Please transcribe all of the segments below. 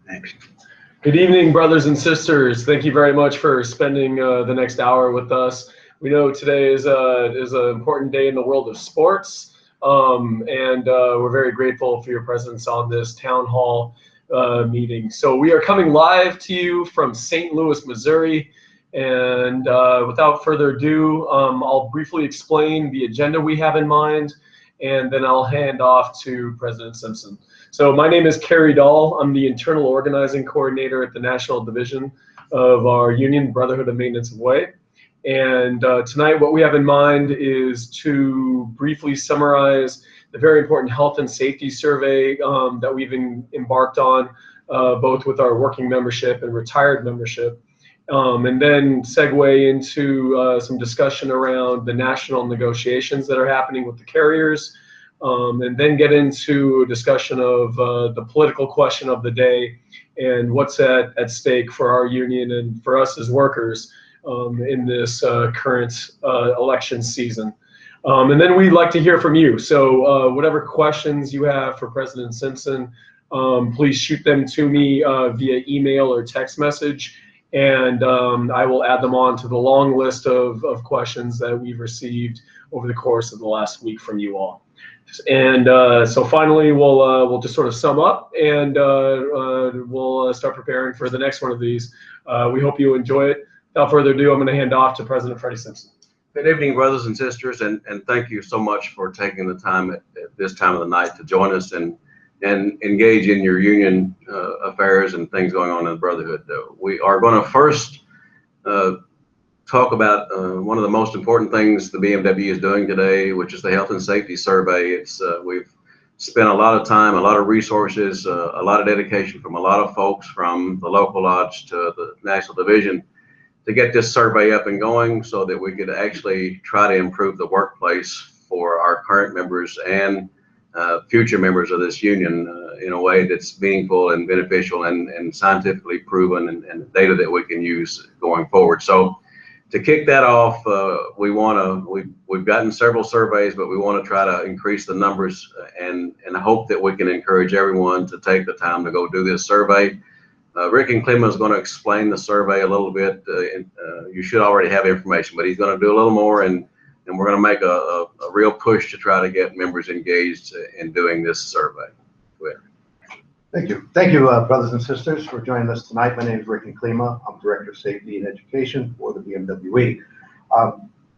Thanks. Good evening, brothers and sisters. Thank you very much for spending the next hour with us. We know today is an important day in the world of sports, and we're very grateful for your presence on this town hall meeting. So we are coming live to you from St. Louis, Missouri, and without further ado, I'll briefly explain the agenda we have in mind, and then I'll hand off to President Simpson. So my name is Kerry Dahl. I'm the Internal Organizing Coordinator at the National Division of our union, Brotherhood of Maintenance of Way. And tonight what we have in mind is to briefly summarize the very important health and safety survey that we've embarked on, both with our working membership and retired membership. And then segue into some discussion around the national negotiations that are happening with the carriers. And then get into a discussion of the political question of the day and what's at stake for our union and for us as workers in this current election season. And then we'd like to hear from you. So whatever questions you have for President Simpson, please shoot them to me via email or text message, and I will add them on to the long list of questions that we've received over the course of the last week from you all. And so finally, we'll just sort of sum up, and we'll start preparing for the next one of these. We hope you enjoy it. Without further ado, I'm going to hand off to President Freddie Simpson. Good evening, brothers and sisters, and thank you so much for taking the time at this time of the night to join us and engage in your union affairs and things going on in the Brotherhood. We are going to first talk about one of the most important things the BMW is doing today, which is the health and safety survey. We've spent a lot of time, a lot of resources, a lot of dedication from a lot of folks from the local lodge to the national division to get this survey up and going so that we could actually try to improve the workplace for our current members and future members of this union in a way that's meaningful and beneficial and scientifically proven and data that we can use going forward. So to kick that off, we've gotten several surveys, but we want to try to increase the numbers and hope that we can encourage everyone to take the time to go do this survey. Rick and Klima is going to explain the survey a little bit. You should already have information, but he's going to do a little more, and we're going to make a real push to try to get members engaged in doing this survey. Go ahead. Thank you. Thank you, brothers and sisters, for joining us tonight. My name is Rick and Klima. I'm Director of Safety and Education for the BMWE.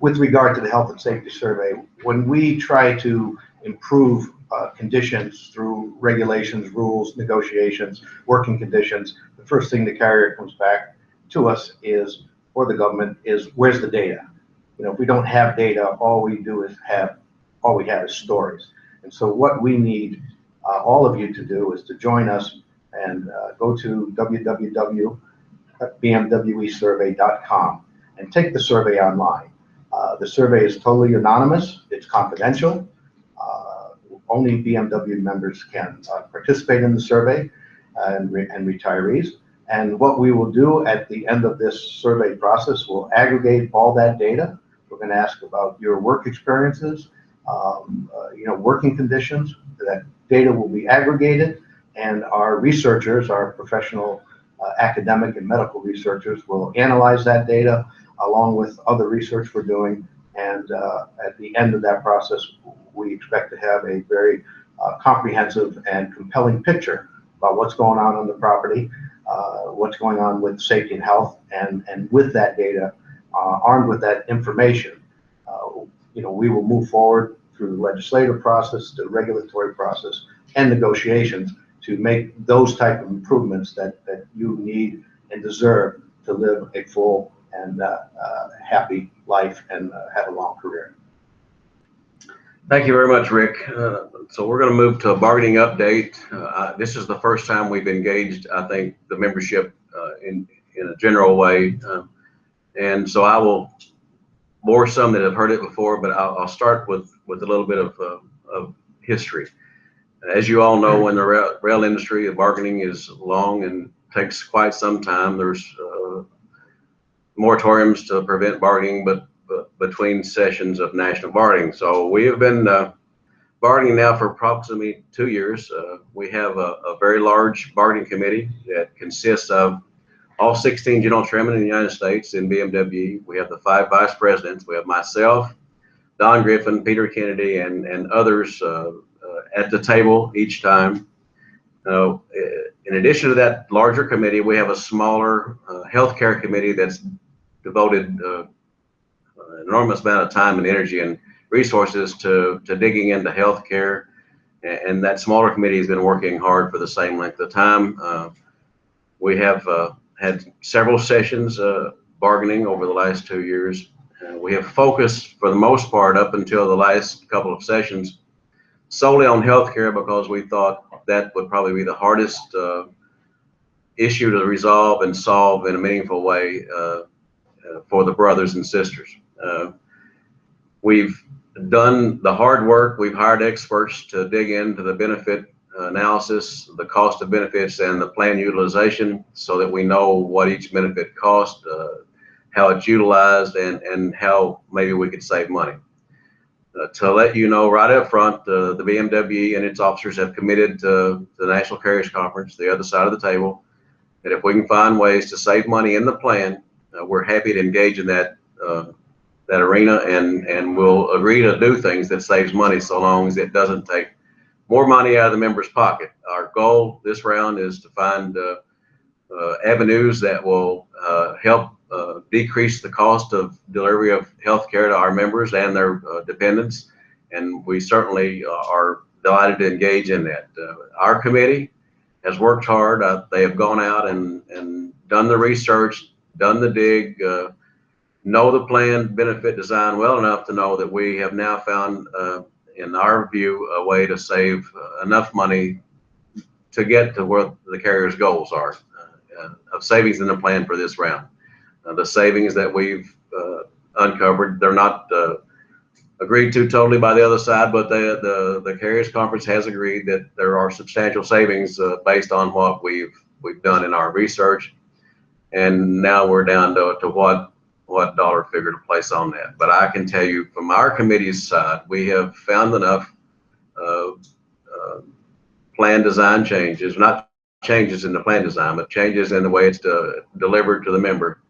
With regard to the health and safety survey, when we try to improve conditions through regulations, rules, negotiations, working conditions, the first thing the carrier comes back to us is, or the government, is where's the data? You know, if we don't have data, all we have is stories. And so what we need all of you to do is to join us and go to www.bmwesurvey.com and take the survey online. The survey is totally anonymous. It's confidential. Only BMW members can participate in the survey and retirees. And what we will do at the end of this survey process, we'll aggregate all that data. We're going to ask about your work experiences, working conditions. That data will be aggregated, and our researchers, our professional academic and medical researchers, will analyze that data along with other research we're doing. And at the end of that process, we expect to have a very comprehensive and compelling picture about what's going on the property, what's going on with safety and health, and with that data, armed with that information, we will move forward through the legislative process, the regulatory process, and negotiations to make those type of improvements that you need and deserve to live a full and happy life and have a long career. Thank you very much, Rick. So we're going to move to a bargaining update. This is the first time we've engaged, I think, the membership in a general way. And so I will bore some that have heard it before, but I'll start with a little bit of history. As you all know, in the rail industry, the bargaining is long and takes quite some time. There's moratoriums to prevent bargaining, but between sessions of national bargaining. So we have been bargaining now for approximately 2 years. We have a very large bargaining committee that consists of all 16 general chairmen in the United States in BMWE. We have the 5 vice presidents. We have myself, Don Griffin, Peter Kennedy, and others at the table each time. In addition to that larger committee, we have a smaller healthcare committee that's devoted an enormous amount of time and energy and resources to digging into healthcare. And that smaller committee has been working hard for the same length of time. We have had several sessions bargaining over the last 2 years. We have focused, for the most part, up until the last couple of sessions, solely on healthcare because we thought that would probably be the hardest issue to resolve and solve in a meaningful way for the brothers and sisters. We've done the hard work. We've hired experts to dig into the benefit analysis, the cost of benefits, and the plan utilization so that we know what each benefit costs, how it's utilized, and how maybe we could save money. To let you know right up front, the BMWE and its officers have committed to the National Carriers Conference, the other side of the table, that if we can find ways to save money in the plan, we're happy to engage in that arena, and we'll agree to do things that saves money so long as it doesn't take more money out of the member's pocket. Our goal this round is to find avenues that will help decrease the cost of delivery of health care to our members and their dependents, and we certainly are delighted to engage in that. Our committee has worked hard. They have gone out and done the research, done the dig, know the plan benefit design well enough to know that we have now found, in our view, a way to save enough money to get to where the carrier's goals are of savings in the plan for this round. The savings that we've uncovered, they're not agreed to totally by the other side, but the Carriers Conference has agreed that there are substantial savings based on what we've done in our research, and now we're down to what dollar figure to place on that. But I can tell you from our committee's side, we have found enough plan design changes, not changes in the plan design, but changes in the way it's delivered to the member,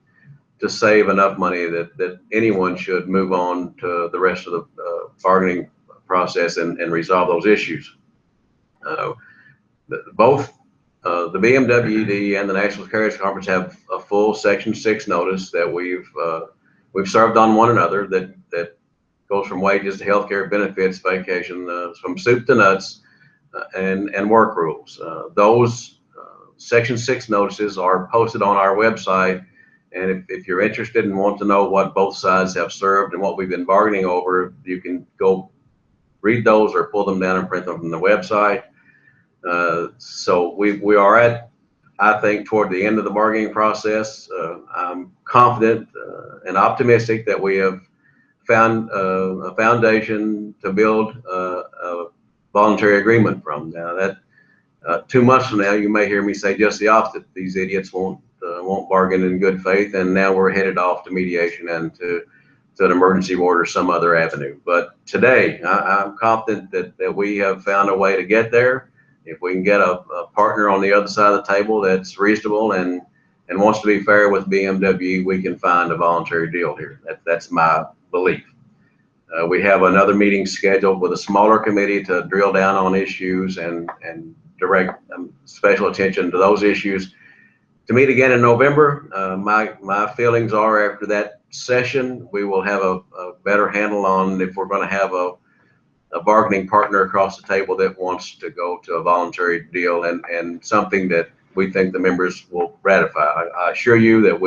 to save enough money that anyone should move on to the rest of the bargaining process and resolve those issues. Both the BMWED and the National Carriers Conference have a full Section 6 notice that we've served on one another that goes from wages to healthcare, benefits, vacation, from soup to nuts, and work rules. Those Section 6 notices are posted on our website. And if you're interested and want to know what both sides have served and what we've been bargaining over, you can go read those or pull them down and print them from the website. So we are at, I think, toward the end of the bargaining process. I'm confident and optimistic that we have found a foundation to build a voluntary agreement from. Now that 2 months from now, you may hear me say just the opposite. These idiots won't bargain in good faith, and now we're headed off to mediation and to an emergency board or some other avenue. But today, I'm confident that we have found a way to get there. If we can get a partner on the other side of the table that's reasonable and wants to be fair with BMW, we can find a voluntary deal here. That's my belief. We have another meeting scheduled with a smaller committee to drill down on issues and direct special attention to those issues. To meet again in November, my feelings are after that session, we will have a better handle on if we're going to have a bargaining partner across the table that wants to go to a voluntary deal and something that we think the members will ratify. I assure you that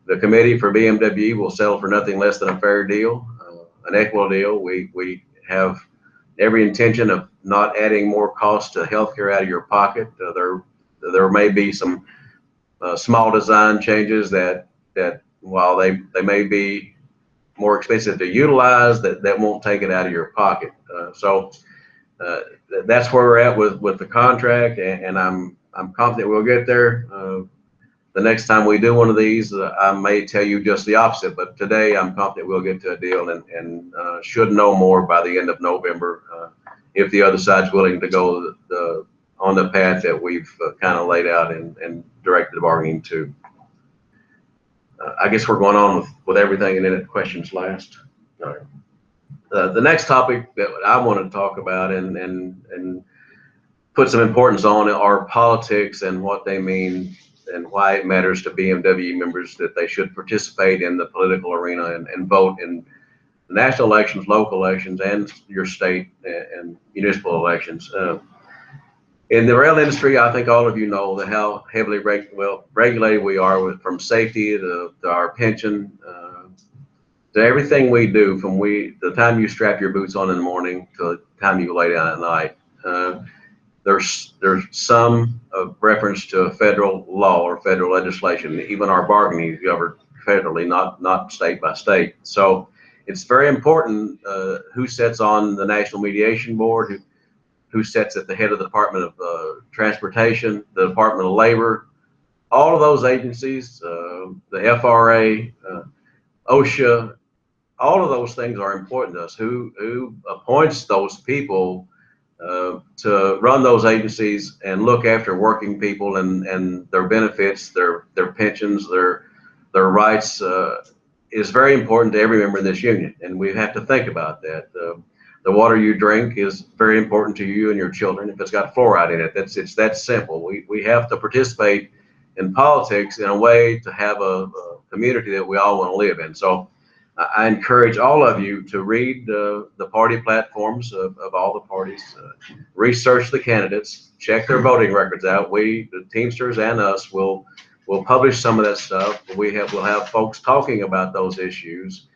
the committee for BMW will settle for nothing less than a fair deal, an equitable deal. We have every intention of not adding more cost to healthcare out of your pocket. There may be some small design changes that while they may be more expensive to utilize, that won't take it out of your pocket. So that's where we're at with the contract, and I'm confident we'll get there. The next time we do one of these, I may tell you just the opposite, but today I'm confident we'll get to a deal and should know more by the end of November if the other side's willing to go on the path that we've kind of laid out and directed the bargaining to. I guess we're going on with everything, and then questions last. All right. The next topic that I want to talk about and put some importance on are politics and what they mean and why it matters to BMW members that they should participate in the political arena and vote in national elections, local elections, and your state and municipal elections. In the rail industry, I think all of you know how heavily regulated we are, from safety to our pension, to everything we do, from the time you strap your boots on in the morning to the time you lay down at night. There's some reference to federal law or federal legislation. Even our bargaining is governed federally, not state by state. So it's very important who sits on the National Mediation Board, who sits at the head of the Department of Transportation, the Department of Labor, all of those agencies, the FRA, OSHA, all of those things are important to us. Who appoints those people to run those agencies and look after working people and their benefits, their pensions, their rights, is very important to every member in this union, and we have to think about that. The water you drink is very important to you and your children if it's got fluoride in it. It's that simple. We have to participate in politics in a way to have a community that we all want to live in. So I encourage all of you to read the party platforms of all the parties, research the candidates, check their voting records out. We, the Teamsters and us, will publish some of that stuff. We'll have folks talking about those issues.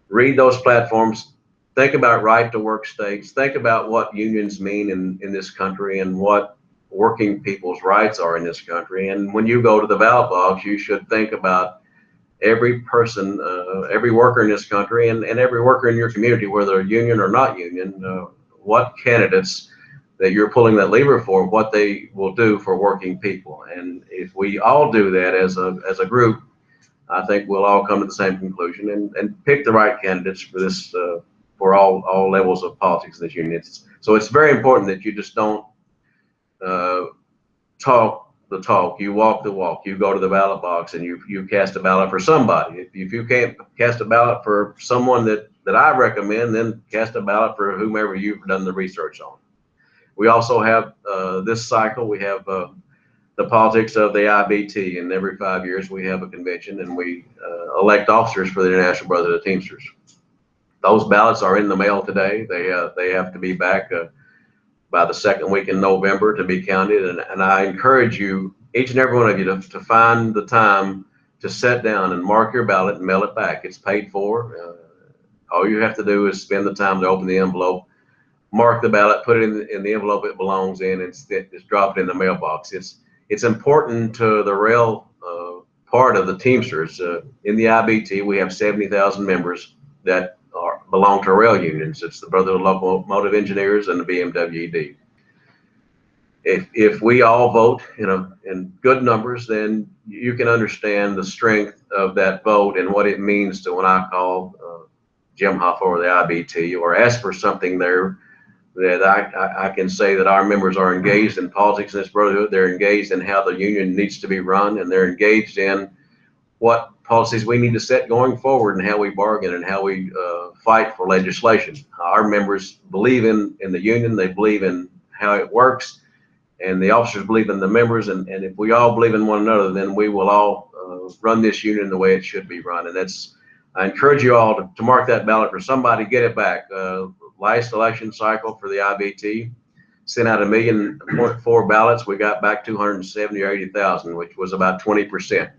Read those platforms. Think about right to work states. Think about what unions mean in this country and what working people's rights are in this country. And when you go to the ballot box, you should think about every person, every worker in this country and every worker in your community, whether union or not union, what candidates that you're pulling that lever for, what they will do for working people. And if we all do that as a group, I think we'll all come to the same conclusion and pick the right candidates for this, for all levels of politics in this union. So it's very important that you just don't talk the talk, you walk the walk. You go to the ballot box and you cast a ballot for somebody. If you can't cast a ballot for someone that I recommend, then cast a ballot for whomever you've done the research on. We also have this cycle, we have the politics of the IBT, and every 5 years we have a convention and we elect officers for the International Brotherhood of Teamsters. Those ballots are in the mail today. They have to be back by the second week in November to be counted. And I encourage you, each and every one of you, to find the time to sit down and mark your ballot and mail it back. It's paid for. All you have to do is spend the time to open the envelope, mark the ballot, put it in the envelope it belongs in, and it's dropped in the mailbox. It's important to the rail part of the Teamsters. In the IBT, we have 70,000 members that belong to rail unions. It's the Brotherhood of Locomotive Engineers and the BMWED. If we all vote in good numbers, then you can understand the strength of that vote and what it means to when I call Jim Hoffa or the IBT or ask for something there, that I can say that our members are engaged in politics in this brotherhood. They're engaged in how the union needs to be run, and they're engaged in what policies we need to set going forward and how we bargain and how we fight for legislation. Our members believe in the union, they believe in how it works, and the officers believe in the members, and if we all believe in one another, then we will all run this union the way it should be run. And I encourage you all to mark that ballot for somebody, get it back. Last election cycle for the IBT, sent out 1.4 million ballots. We got back 270 or 80,000, which was about 20%.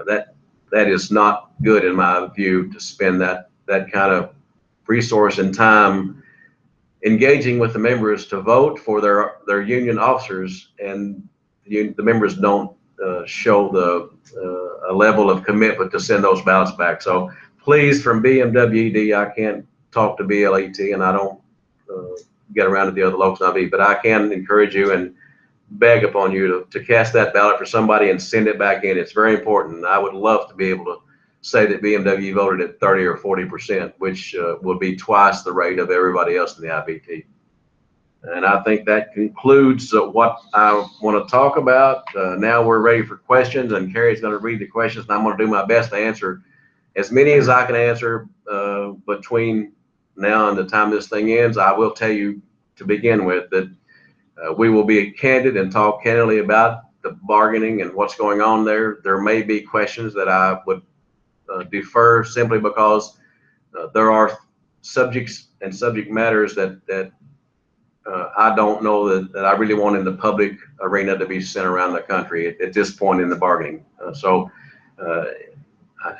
That is not good in my view, to spend that kind of resource and time engaging with the members to vote for their union officers, and the members don't show a level of commitment to send those ballots back. So please, from BMWED, I can't talk to BLET, and I don't get around to the other locals IB, but I can encourage you and beg upon you to cast that ballot for somebody and send it back in. It's very important. I would love to be able say that BMW voted at 30 or 40%, which will be twice the rate of everybody else in the IBT. And I think that concludes what I want to talk about. Now we're ready for questions, and Carrie's going to read the questions, and I'm going to do my best to answer as many as I can answer between now and the time this thing ends. I will tell you to begin with that we will be candid and talk candidly about the bargaining and what's going on there. There may be questions that I would defer simply because there are subjects and subject matters that I don't know that I really want in the public arena to be sent around the country at this point in the bargaining.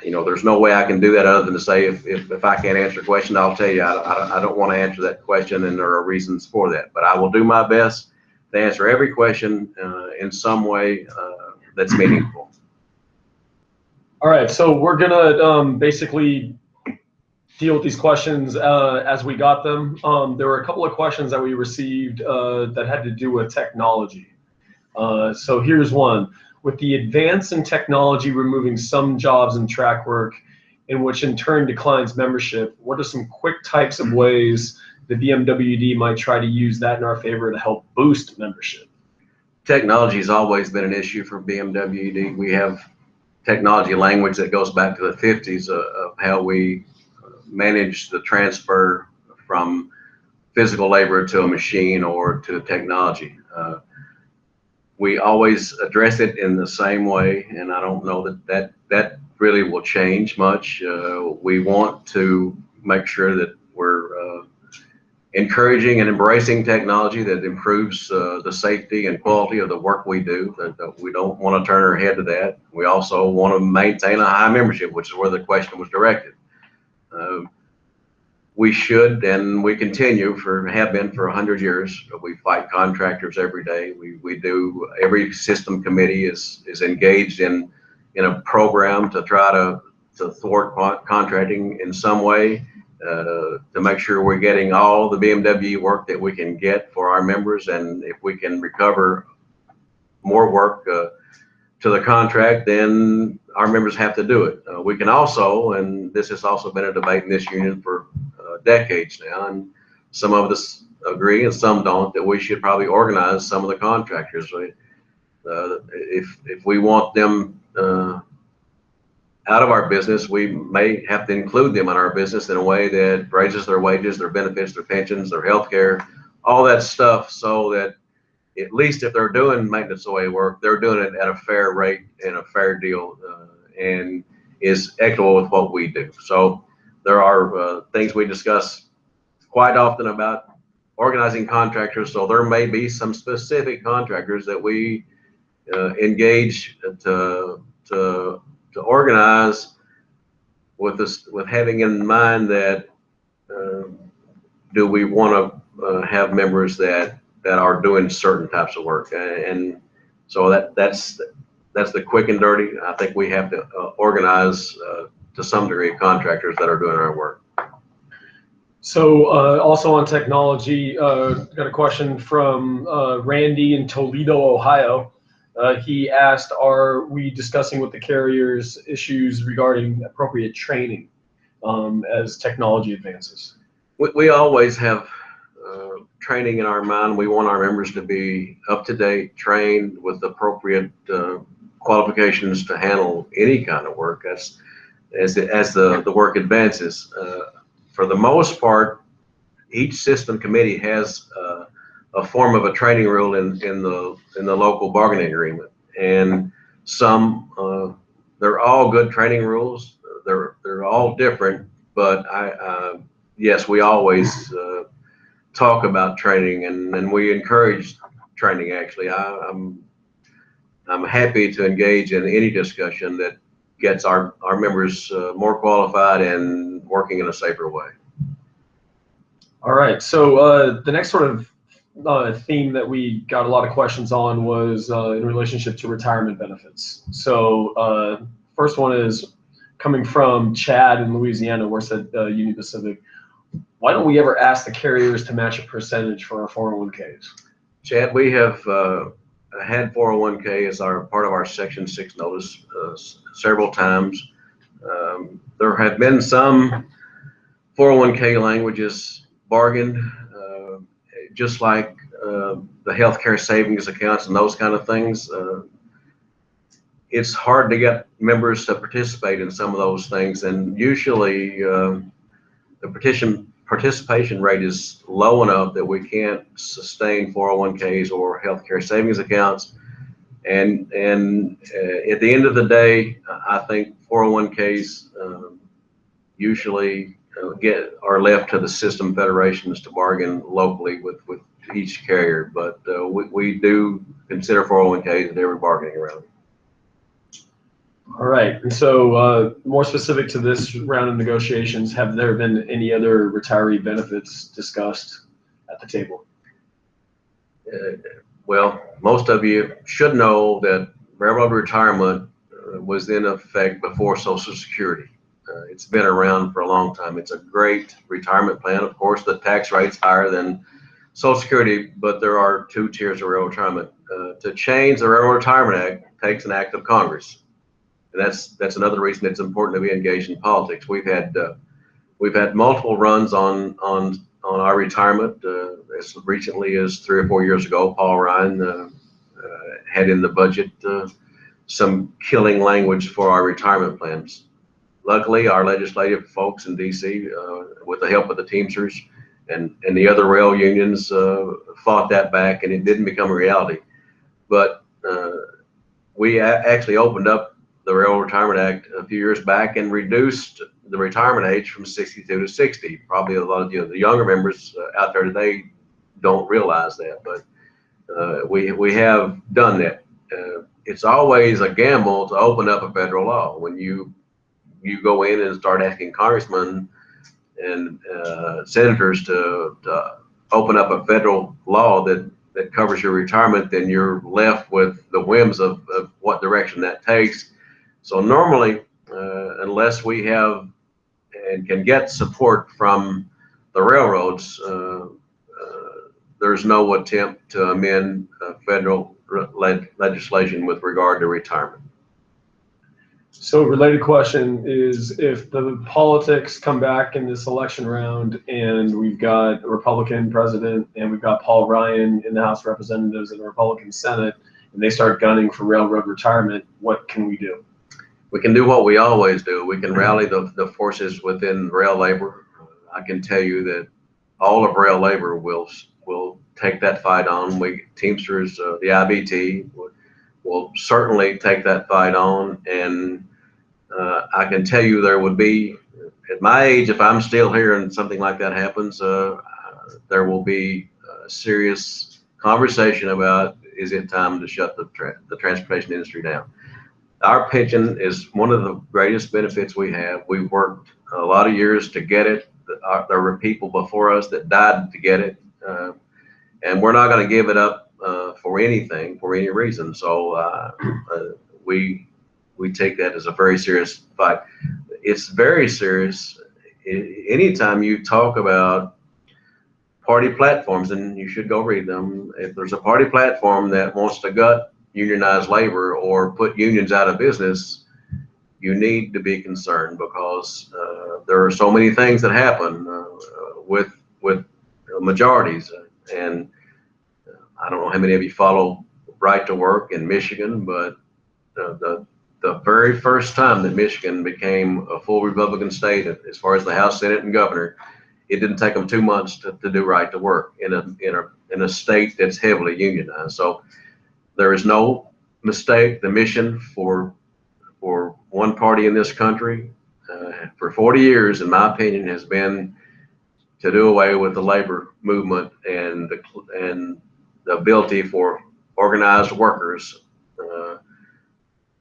You know, there's no way I can do that other than to say if I can't answer a question, I'll tell you I don't want to answer that question, and there are reasons for that. But I will do my best to answer every question in some way that's meaningful. All right, so we're gonna basically deal with these questions as we got them. There were a couple of questions that we received that had to do with technology. So here's one. With the advance in technology removing some jobs in track work, in which in turn declines membership, what are some quick types of ways the BMWED might try to use that in our favor to help boost membership? Technology has always been an issue for BMWED. We have technology language that goes back to the 50s of how we manage the transfer from physical labor to a machine or to technology. We always address it in the same way, and I don't know that really will change much. We want to make sure that we're encouraging and embracing technology that improves the safety and quality of the work we do. That we don't want to turn our head to that. We also want to maintain a high membership, which is where the question was directed. We should, and we continue have been for 100 years. We fight contractors every day. We do. Every system committee is engaged in a program to try to thwart contracting in some way, to make sure we're getting all the BMW work that we can get for our members, and if we can recover more work to the contract, then our members have to do it. We can also, and this has also been a debate in this union for decades now, and some of us agree and some don't, that we should probably organize some of the contractors. If we want them out of our business, we may have to include them in our business in a way that raises their wages, their benefits, their pensions, their health care, all that stuff, so that at least if they're doing maintenance away work, they're doing it at a fair rate and a fair deal, and is equitable with what we do. So there are things we discuss quite often about organizing contractors. So there may be some specific contractors that we engage to organize with having in mind that do we want to have members that are doing certain types of work, and so that's the quick and dirty. I think we have to organize to some degree contractors that are doing our work. So also on technology, got a question from Randy in Toledo, Ohio. He asked, are we discussing with the carriers issues regarding appropriate training as technology advances? We always have training in our mind. We want our members to be up to date, trained with appropriate qualifications to handle any kind of work as the work advances. For the most part, each system committee has a form of a training rule in the local bargaining agreement, and some they're all good training rules. They're all different, but yes, we always talk about training, and we encourage training. Actually, I'm happy to engage in any discussion that gets our members more qualified and working in a safer way. All right, so the next sort of theme that we got a lot of questions on was in relationship to retirement benefits. So first one is coming from Chad in Louisiana, works at Union Pacific. Why don't we ever ask the carriers to match a percentage for our 401ks? Chad, we have had 401k as part of our Section 6 notice several times. There have been some 401k languages bargained, just like the healthcare savings accounts and those kind of things. It's hard to get members to participate in some of those things, and usually the participation rate is low enough that we can't sustain 401ks or healthcare savings accounts. And at the end of the day, I think 401ks usually are left to the system federations to bargain locally with each carrier. But we do consider 401ks at every bargaining round. All right, and so more specific to this round of negotiations, have there been any other retiree benefits discussed at the table? Well, most of you should know that railroad retirement was in effect before Social Security. It's been around for a long time. It's a great retirement plan. Of course, the tax rate's higher than Social Security, but there are two tiers of railroad retirement. To change the Railroad Retirement Act takes an act of Congress. And that's another reason it's important to be engaged in politics. We've had multiple runs on our retirement. As recently as 3 or 4 years ago, Paul Ryan had in the budget some killing language for our retirement plans. Luckily, our legislative folks in DC, with the help of the Teamsters and the other rail unions, fought that back, and it didn't become a reality. But we actually opened up the Railroad Retirement Act a few years back and reduced the retirement age from 62 to 60. Probably a lot of the younger members out there today don't realize that, but we have done that. It's always a gamble to open up a federal law. When you go in and start asking congressmen and senators to open up a federal law that covers your retirement, then you're left with the whims of what direction that takes. So normally, unless we have and can get support from the railroads, there's no attempt to amend federal legislation with regard to retirement. So related question is, if the politics come back in this election round and we've got a Republican president and we've got Paul Ryan in the House of Representatives and the Republican Senate, and they start gunning for railroad retirement, what can we do? We can do what we always do. We can rally the forces within rail labor. I can tell you that all of rail labor will take that fight on. We Teamsters, the IBT, will certainly take that fight on. And I can tell you there would be, at my age, if I'm still here and something like that happens, there will be a serious conversation about, is it time to shut the transportation industry down? Our pension is one of the greatest benefits we have. We've worked a lot of years to get it. There were people before us that died to get it. And we're not going to give it up for anything, for any reason. So we take that as a very serious fight. It's very serious. Anytime you talk about party platforms, and you should go read them, if there's a party platform that wants to gut unionized labor or put unions out of business, you need to be concerned, because there are so many things that happen with majorities. And I don't know how many of you follow Right to Work in Michigan, but the very first time that Michigan became a full Republican state, as far as the House, Senate, and governor, it didn't take them 2 months to do Right to Work in a state that's heavily unionized. So there is no mistake. The mission for one party in this country for 40 years, in my opinion, has been to do away with the labor movement and the ability for organized workers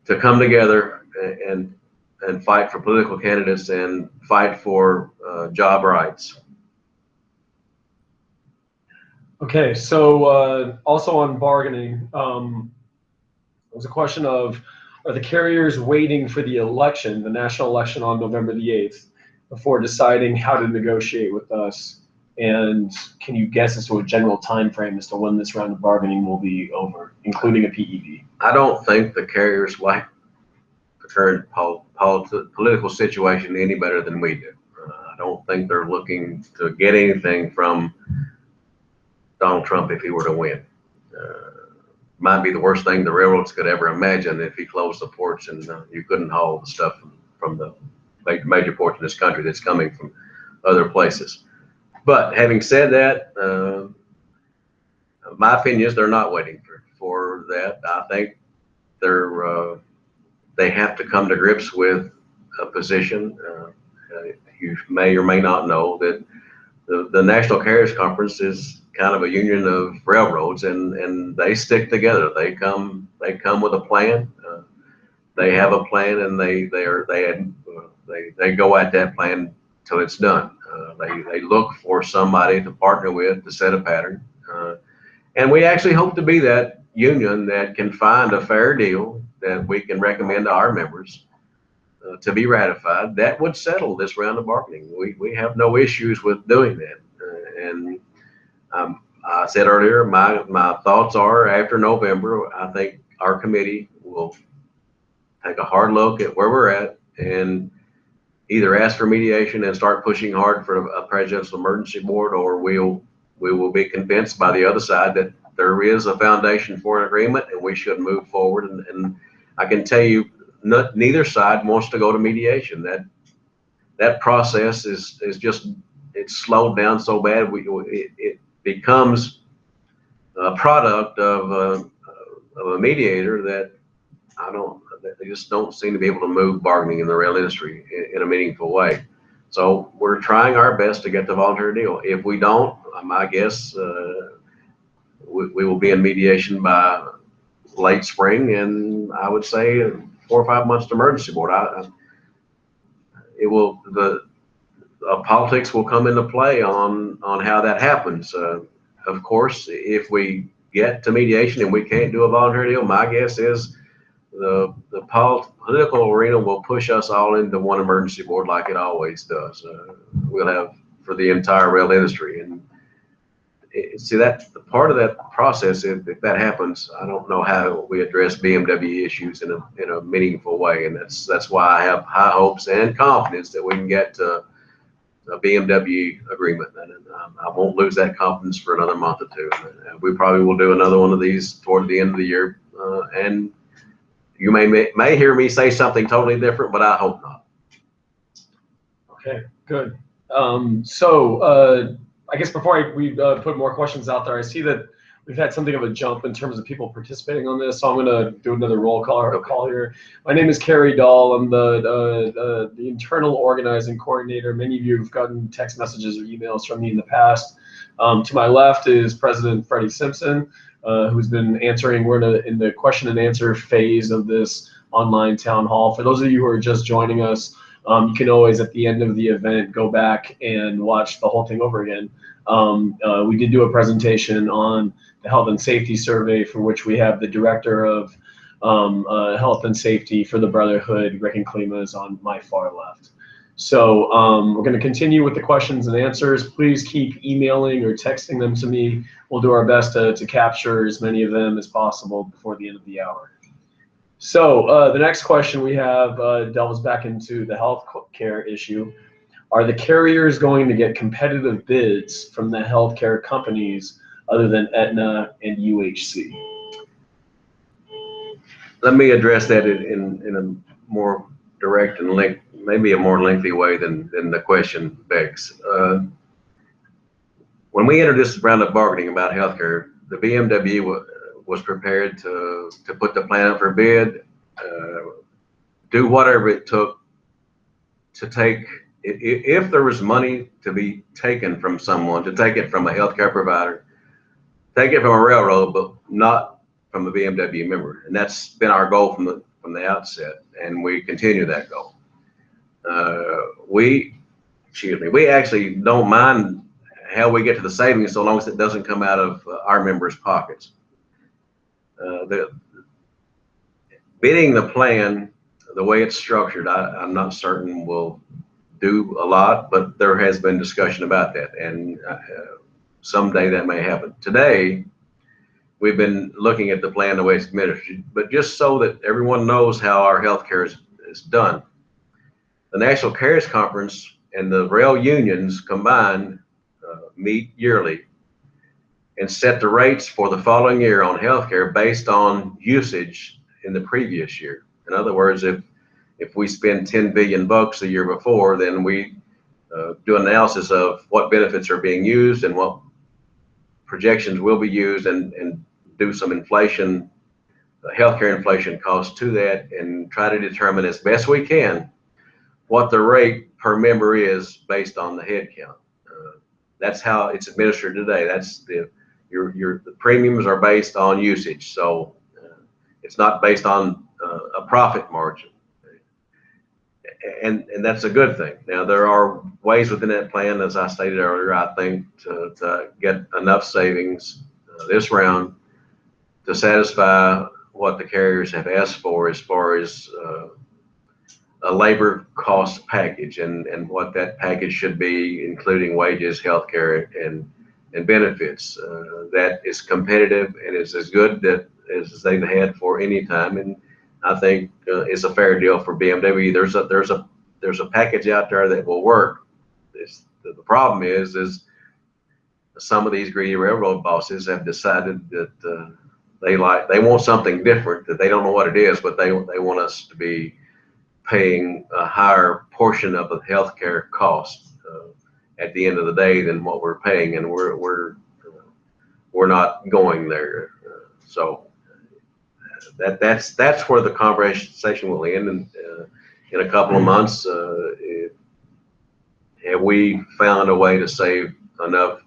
to come together and fight for political candidates and fight for job rights. Okay, so also on bargaining, there's a question of, are the carriers waiting for the election, the national election on November the 8th, before deciding how to negotiate with us? And can you guess as to a general time frame as to when this round of bargaining will be over, including a PEB? I don't think the carriers like the current political situation any better than we do. I don't think they're looking to get anything from Donald Trump if he were to win. Might be the worst thing the railroads could ever imagine if he closed the ports and you couldn't haul the stuff from the major ports in this country that's coming from other places. But having said that, my opinion is they're not waiting for that. I think they have to come to grips with a position. You may or may not know that the National Carriers Conference is kind of a union of railroads, and they stick together. They come with a plan. They have a plan, and they go at that plan till it's done. They look for somebody to partner with to set a pattern, and we actually hope to be that union that can find a fair deal that we can recommend to our members to be ratified. That would settle this round of bargaining. We have no issues with doing that, and I said earlier, my thoughts are after November, I think our committee will take a hard look at where we're at and either ask for mediation and start pushing hard for a presidential emergency board, or we will be convinced by the other side that there is a foundation for an agreement and we should move forward. And I can tell you, neither side wants to go to mediation. That process is just, it's slowed down so bad. It becomes a product of a mediator that they just don't seem to be able to move bargaining in the rail industry in a meaningful way. So we're trying our best to get the voluntary deal. If we don't, my guess, we will be in mediation by late spring, and I would say 4 or 5 months to emergency board. Politics will come into play on how that happens. Of course, if we get to mediation and we can't do a voluntary deal, my guess is the political arena will push us all into one emergency board like it always does. We'll have for the entire rail industry. And see, that part of that process, if that happens, I don't know how we address BMW issues in a meaningful way. And that's why I have high hopes and confidence that we can get to a BMW agreement, and I won't lose that confidence for another month or two. We probably will do another one of these toward the end of the year, and you may hear me say something totally different, but I hope not. Okay, good. So I guess before we put more questions out there, I see that we've had something of a jump in terms of people participating on this, so I'm going to do another roll call here. My name is Kerry Dahl. I'm the internal organizing coordinator. Many of you have gotten text messages or emails from me in the past. To my left is President Freddie Simpson, who's been answering. We're in the question and answer phase of this online town hall. For those of you who are just joining us, you can always, at the end of the event, go back and watch the whole thing over again. We did do a presentation on the health and safety survey, for which we have the director of health and safety for the Brotherhood, Rick and Klima, is on my far left. So we're going to continue with the questions and answers. Please keep emailing or texting them to me. We'll do our best to capture as many of them as possible before the end of the hour. So the next question we have delves back into the health care issue. Are the carriers going to get competitive bids from the healthcare companies other than Aetna and UHC? Let me address that in a more direct and maybe a more lengthy way than the question begs. When we entered this round of bargaining about healthcare, the BMW was prepared to put the plan up for bid, do whatever it took to take. If there was money to be taken from someone, to take it from a healthcare provider, take it from a railroad, but not from a BMW member. And that's been our goal from the outset, and we continue that goal. We actually don't mind how we get to the savings so long as it doesn't come out of our members' pockets. Bidding the plan, the way it's structured, I'm not certain will do a lot, but there has been discussion about that, and someday that may happen. Today, we've been looking at the plan the way it's administered, but just so that everyone knows how our healthcare is done. the National Carriers Conference and the rail unions combined meet yearly and set the rates for the following year on healthcare based on usage in the previous year. In other words, if we spend $10 billion the year before, then we do an analysis of what benefits are being used and what projections will be used, and do some inflation, healthcare inflation costs to that, and try to determine as best we can what the rate per member is based on the head count. That's how it's administered today. That's the premiums are based on usage, so it's not based on a profit margin, and that's a good thing. Now there are ways within that plan, as I stated earlier, I think to get enough savings this round to satisfy what the carriers have asked for as far as a labor cost package, and what that package should be, including wages, healthcare, and benefits that is competitive and is as good as they've had for any time. And I think it's a fair deal for BMW. There's a package out there that will work. The problem is some of these greedy railroad bosses have decided that they want something different, that they don't know what it is, but they want us to be paying a higher portion of the healthcare cost at the end of the day than what we're paying, and we're not going there. So that's where the conversation will end. And in a couple of months, have we found a way to save enough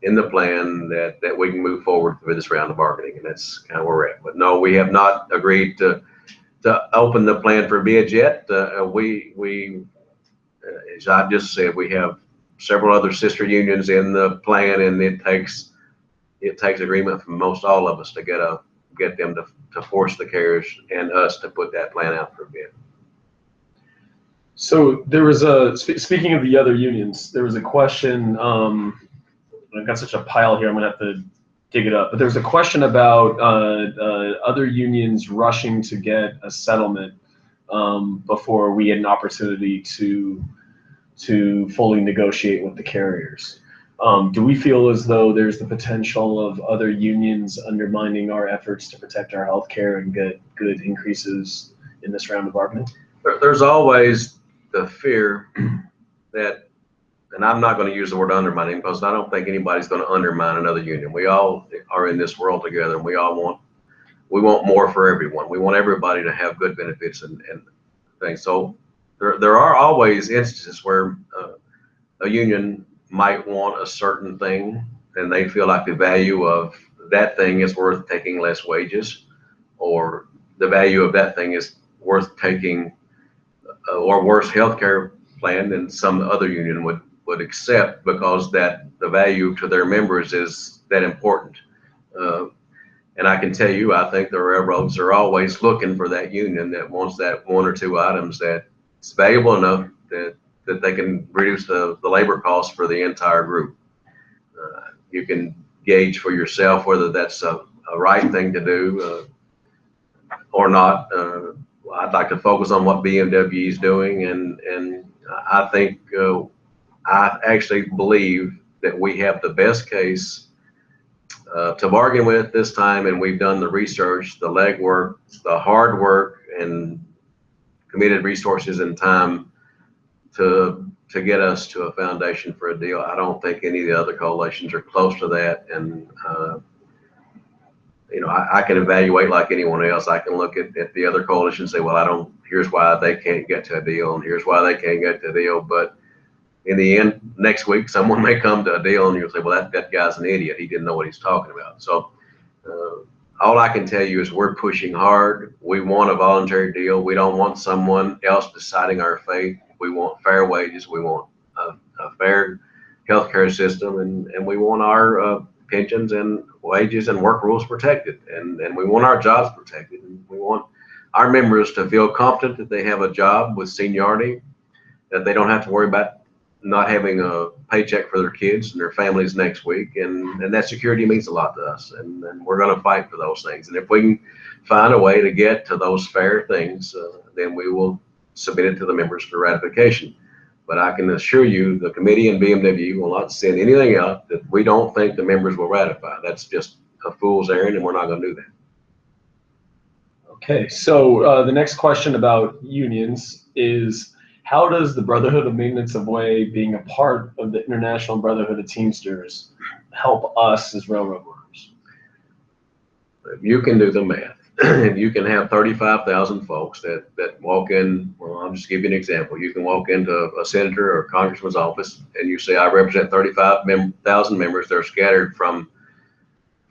in the plan that we can move forward with this round of bargaining? And that's kind of where we're at. But no, we have not agreed to open the plan for bids yet. We as I just said, we have several other sister unions in the plan, and it takes agreement from most all of us to get them to force the carriers and us to put that plan out for bid. So there was speaking of the other unions, there was a question, I've got such a pile here, I'm gonna have to dig it up, but there was a question about other unions rushing to get a settlement before we had an opportunity to fully negotiate with the carriers. Do we feel as though there's the potential of other unions undermining our efforts to protect our health care and get good increases in this round of bargaining? There's always the fear that, and I'm not going to use the word undermining, because I don't think anybody's going to undermine another union. We all are in this world together, and we want more for everyone. We want everybody to have good benefits and things. So there are always instances where a union might want a certain thing, and they feel like the value of that thing is worth taking less wages, or the value of that thing is worth taking or worse healthcare plan than some other union would accept, because that the value to their members is that important. And I can tell you, I think the railroads are always looking for that union that wants that one or two items that it's valuable enough that they can reduce the labor costs for the entire group. You can gauge for yourself whether that's a right thing to do or not. I'd like to focus on what BMW is doing, and I think I actually believe that we have the best case to bargain with this time, and we've done the research, the legwork, the hard work, and committed resources and time to get us to a foundation for a deal. I don't think any of the other coalitions are close to that, and I can evaluate like anyone else. I can look at the other coalitions and say, well, here's why they can't get to a deal, and here's why they can't get to a deal. But in the end, next week, someone may come to a deal, and you'll say, well, that guy's an idiot. He didn't know what he's talking about. So all I can tell you is we're pushing hard. We want a voluntary deal. We don't want someone else deciding our fate. We want fair wages. We want a fair healthcare system, and we want our pensions and wages and work rules protected, and we want our jobs protected, and we want our members to feel confident that they have a job with seniority, that they don't have to worry about not having a paycheck for their kids and their families next week, and that security means a lot to us, and we're going to fight for those things. And if we can find a way to get to those fair things, then we will submitted to the members for ratification. But I can assure you, the committee and BMWE will not send anything out that we don't think the members will ratify. That's just a fool's errand, and we're not going to do that. Okay, so the next question about unions is, how does the Brotherhood of Maintenance of Way, being a part of the International Brotherhood of Teamsters, help us as railroad workers? You can do the math. You can have 35,000 folks that walk in. Well, I'll just give you an example. You can walk into a senator or congressman's office and you say, I represent 35,000 members. They're scattered from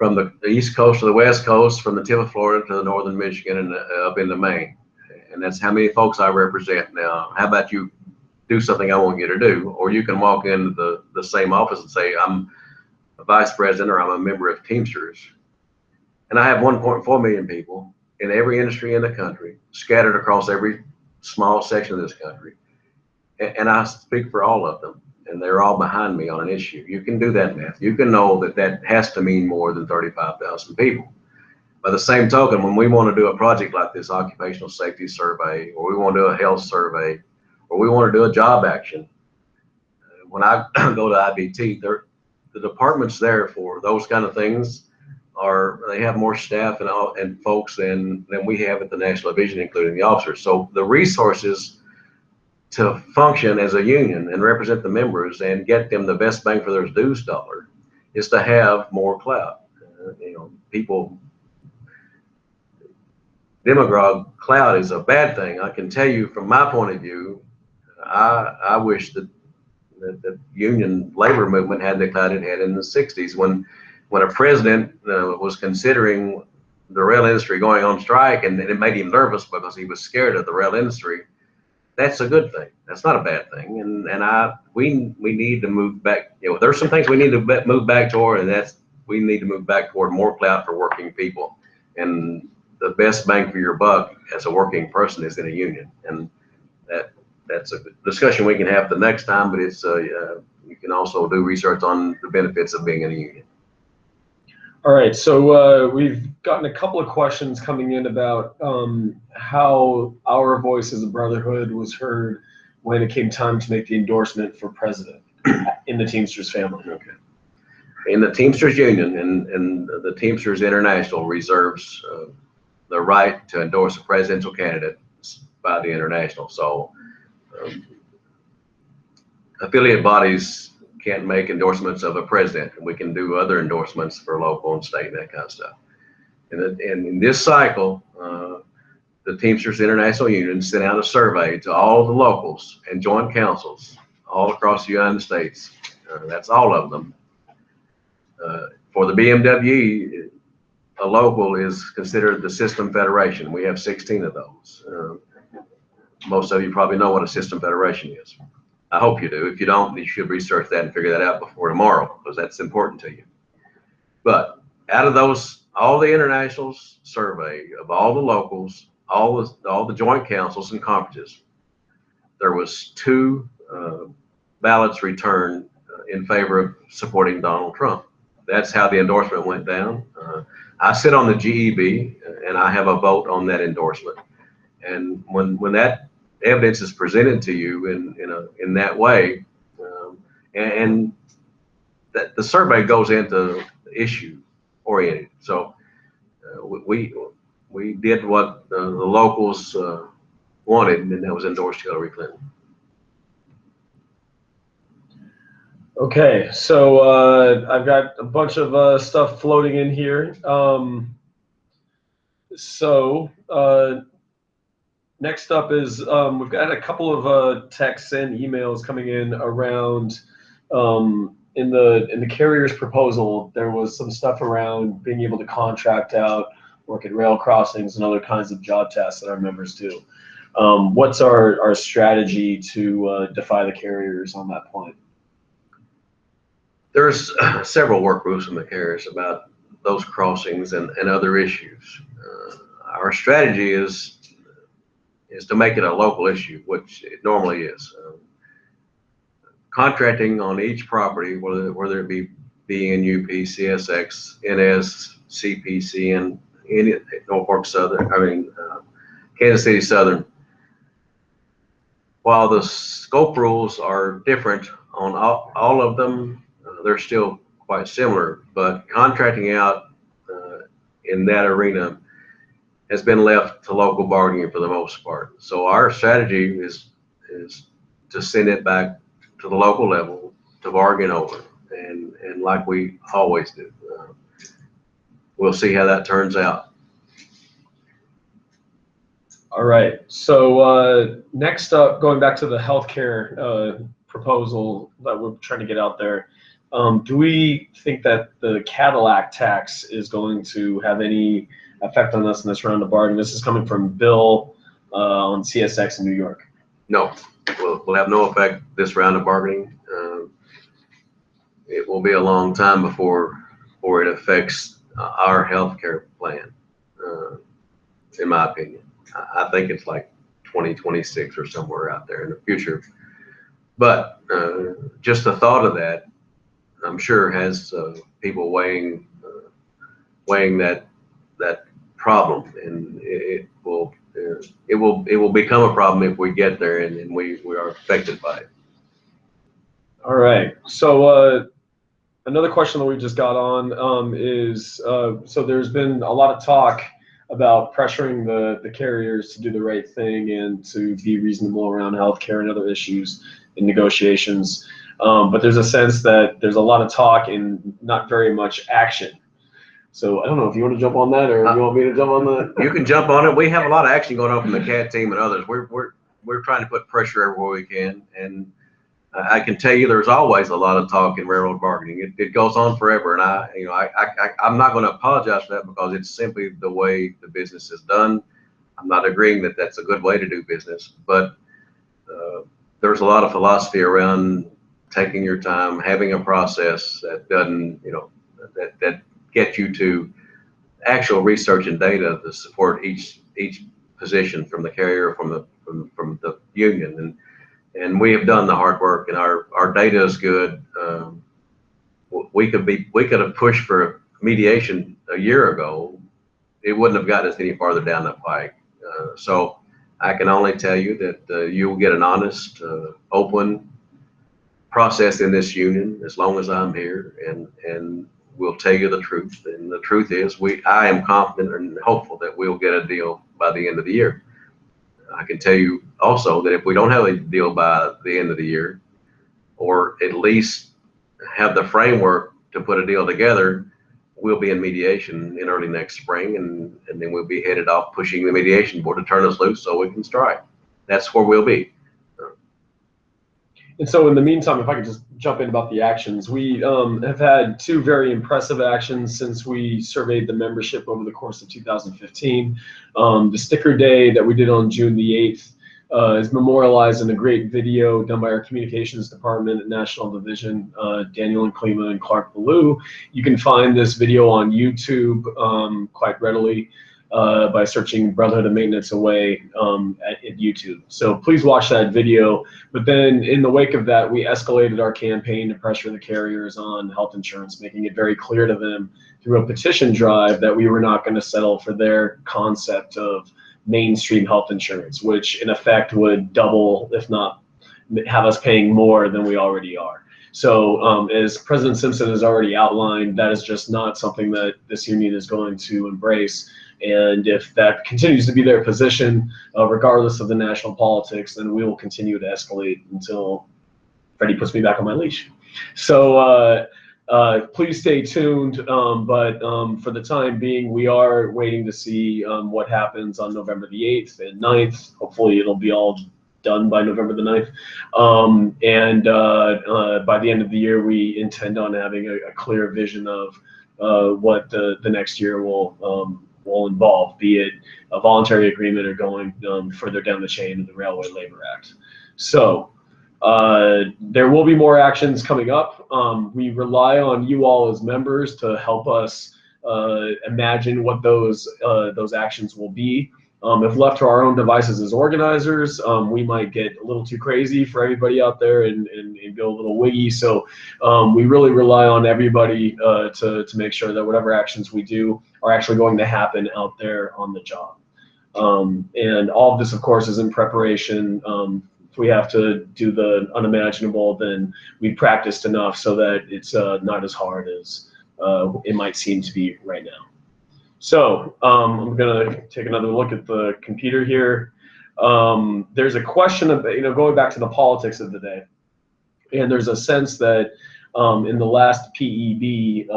the East Coast to the West Coast, from the tip of Florida to the northern Michigan and up into Maine. And that's how many folks I represent. Now, how about you do something I want you to do? Or you can walk into the same office and say, I'm a vice president or I'm a member of Teamsters. And I have 1.4 million people in every industry in the country, scattered across every small section of this country. And I speak for all of them, and they're all behind me on an issue. You can do that math. You can know that that has to mean more than 35,000 people. By the same token, when we want to do a project like this occupational safety survey, or we want to do a health survey, or we want to do a job action, when I go to IBT, the departments there for those kind of things they have more staff and folks than we have at the National Division, including the officers. So the resources to function as a union and represent the members and get them the best bang for their dues dollar is to have more clout. Demagogue clout is a bad thing. I can tell you from my point of view, I wish that the union labor movement had the clout it had in the 60s when a president was considering the rail industry going on strike, and it made him nervous because he was scared of the rail industry. That's a good thing. That's not a bad thing. And we need to move back. There's some things we need to move back toward, and we need to move back toward more clout for working people. And the best bang for your buck as a working person is in a union. And that's a discussion we can have the next time, but you can also do research on the benefits of being in a union. All right, so we've gotten a couple of questions coming in about how our voice as a brotherhood was heard when it came time to make the endorsement for president in the Teamsters family. Okay. In the Teamsters Union and the Teamsters International reserves the right to endorse a presidential candidate by the International. So affiliate bodies can't make endorsements of a president, and we can do other endorsements for local and state and that kind of stuff. And in this cycle, the Teamsters International Union sent out a survey to all the locals and joint councils all across the United States. That's all of them. For the BMWE, a local is considered the system federation. We have 16 of those. Most of you probably know what a system federation is. I hope you do. If you don't, you should research that and figure that out before tomorrow, because that's important to you. But out of those, all the internationals survey of all the locals, all the joint councils and conferences, there was 2 ballots returned in favor of supporting Donald Trump. That's how the endorsement went down. I sit on the GEB, and I have a vote on that endorsement. And when that evidence is presented to you in that way, and that the survey goes into issue oriented. So we did what the locals wanted, and that was endorse Hillary Clinton. Okay, so I've got a bunch of stuff floating in here. Next up is we've got a couple of texts and emails coming in around in the carrier's proposal. There was some stuff around being able to contract out, work at rail crossings and other kinds of job tasks that our members do. What's our strategy to defy the carriers on that point? There's several work groups in the carriers about those crossings and other issues. Our strategy is to make it a local issue, which it normally is. Contracting on each property, whether it be BNUP, CSX, NS, CPC, and Norfolk Southern, Kansas City Southern, while the scope rules are different on all of them, they're still quite similar, but contracting out in that arena has been left to local bargaining for the most part. So our strategy is to send it back to the local level to bargain over, and like we always do. We'll see how that turns out. All right. So next up, going back to the healthcare proposal that we're trying to get out there, do we think that the Cadillac tax is going to have any effect on us in this round of bargaining? This is coming from Bill on CSX in New York. No, will have no effect this round of bargaining. It will be a long time before it affects our health care plan, in my opinion. I think it's like 2026 or somewhere out there in the future. But just the thought of that, I'm sure, has people weighing that problem, and it will become a problem if we get there and we are affected by it. All right. So another question that we just got on is, so there's been a lot of talk about pressuring the carriers to do the right thing and to be reasonable around healthcare and other issues in negotiations. But there's a sense that there's a lot of talk and not very much action. So I don't know if you want to jump on that, or you want me to jump on that? You can jump on it. We have a lot of action going on from the CAT team and others. We're trying to put pressure everywhere we can, and I can tell you there's always a lot of talk in railroad bargaining. It goes on forever, and I'm not going to apologize for that, because it's simply the way the business is done. I'm not agreeing that that's a good way to do business, but there's a lot of philosophy around taking your time, having a process that doesn't, that gets you to actual research and data to support each position from the carrier, from the union, and we have done the hard work, and our data is good. We could have pushed for mediation a year ago. It wouldn't have gotten us any farther down the pike. So I can only tell you that you will get an honest, open process in this union as long as I'm here, and we'll tell you the truth. And the truth is, I am confident and hopeful that we'll get a deal by the end of the year. I can tell you also that if we don't have a deal by the end of the year, or at least have the framework to put a deal together, we'll be in mediation in early next spring, and then we'll be headed off pushing the mediation board to turn us loose so we can strike. That's where we'll be. And so in the meantime, if I could just jump in about the actions, we have had two very impressive actions since we surveyed the membership over the course of 2015. The sticker day that we did on June the 8th is memorialized in a great video done by our communications department at National Division, Daniel and Klima and Clark Ballou. You can find this video on YouTube quite readily by searching Brotherhood of Maintenance Away at YouTube. So please watch that video. But then in the wake of that, we escalated our campaign to pressure the carriers on health insurance, making it very clear to them through a petition drive that we were not going to settle for their concept of mainstream health insurance, which in effect would double, if not have us paying more than we already are. So as President Simpson has already outlined, that is just not something that this union is going to embrace. And if that continues to be their position, regardless of the national politics, then we will continue to escalate until Freddie puts me back on my leash. So please stay tuned. But for the time being, we are waiting to see what happens on November the 8th and 9th. Hopefully it'll be all done by November the 9th. By the end of the year, we intend on having a clear vision of what the next year will involve, be it a voluntary agreement or going further down the chain of the Railway Labor Act. So there will be more actions coming up. We rely on you all as members to help us imagine what those actions will be. If left to our own devices as organizers, we might get a little too crazy for everybody out there and go a little wiggy. So we really rely on everybody to make sure that whatever actions we do are actually going to happen out there on the job. And all of this, of course, is in preparation if we have to do the unimaginable, then we've practiced enough so that it's not as hard as it might seem to be right now. So I'm gonna take another look at the computer here. There's a question of, going back to the politics of the day, and there's a sense that in the last PEB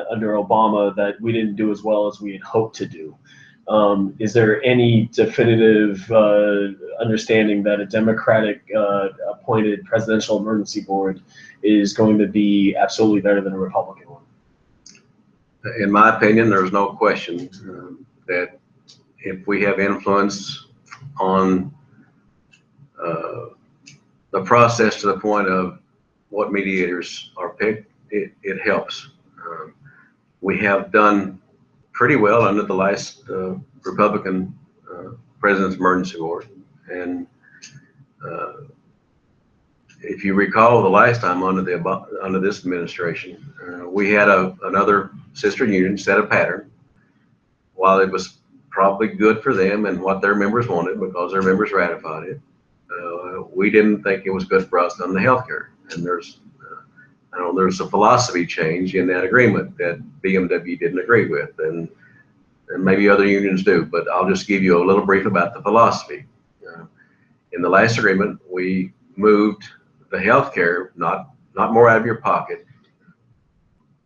under Obama that we didn't do as well as we had hoped to do. Is there any definitive understanding that a Democratic appointed presidential emergency board is going to be absolutely better than a Republican one? In my opinion, there's no question that if we have influence on the process to the point of what mediators are picked, it helps. We have done pretty well under the last Republican President's Emergency Board. And if you recall, the last time under this administration, we had another sister union set a pattern. While it was probably good for them and what their members wanted because their members ratified it, we didn't think it was good for us on the healthcare. And there's a philosophy change in that agreement that BMW didn't agree with, and maybe other unions do, but I'll just give you a little brief about the philosophy. In the last agreement, we moved the healthcare, not more out of your pocket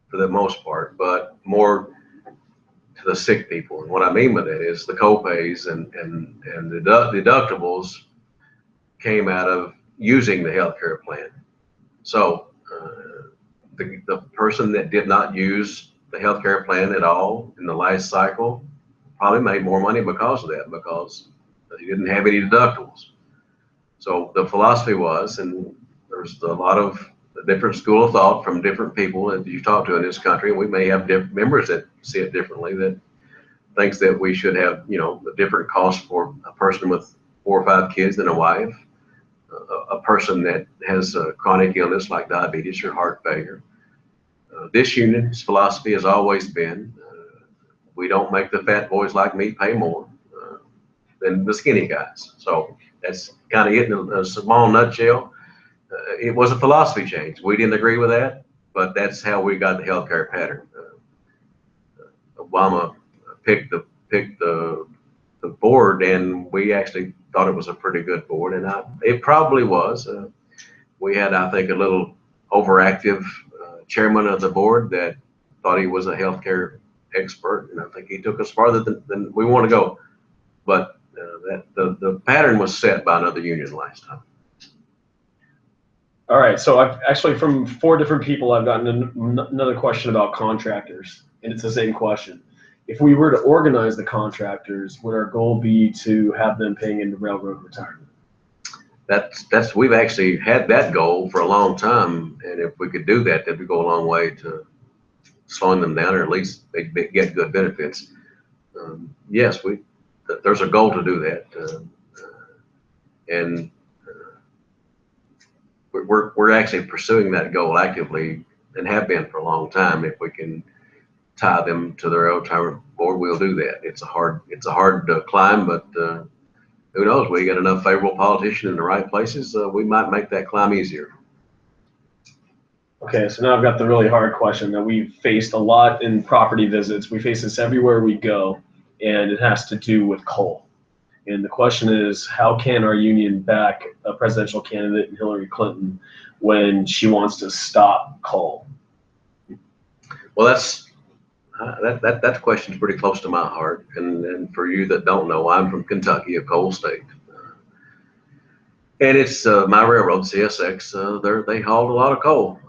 for the most part, but more to the sick people. And what I mean by that is the co-pays and the deductibles came out of using the healthcare plan. So the person that did not use the healthcare plan at all in the last cycle probably made more money because of that, because he didn't have any deductibles. So the philosophy was, and there's a lot of different school of thought from different people that you talk to in this country, and we may have members that see it differently, that thinks that we should have, a different cost for a person with 4 or 5 kids than a wife, a person that has a chronic illness like diabetes or heart failure. This union's philosophy has always been, we don't make the fat boys like me pay more than the skinny guys. So that's kind of it in a small nutshell. It was a philosophy change. We didn't agree with that, but that's how we got the healthcare pattern. Obama picked the board, and we actually thought it was a pretty good board, and it probably was. We had, I think, a little overactive chairman of the board that thought he was a healthcare expert, and I think he took us farther than we want to go. But the pattern was set by another union last time. All right, so I've actually, from 4 different people, I've gotten another question about contractors, and it's the same question. If we were to organize the contractors, would our goal be to have them paying into railroad retirement? We've actually had that goal for a long time, and if we could do that, that would go a long way to slowing them down, or at least they get good benefits. Yes, there's a goal to do that, and we're actually pursuing that goal actively and have been for a long time. If we can tie them to the railroad retirement board, we'll do that. It's a hard climb, but who knows? We get enough favorable politicians in the right places, we might make that climb easier. Okay, so now I've got the really hard question that we've faced a lot in property visits. We face this everywhere we go, and it has to do with coal. And the question is, how can our union back a presidential candidate, Hillary Clinton, when she wants to stop coal? Well, that question is pretty close to my heart. And for you that don't know, I'm from Kentucky, a coal state. And it's my railroad, CSX, they hauled a lot of coal.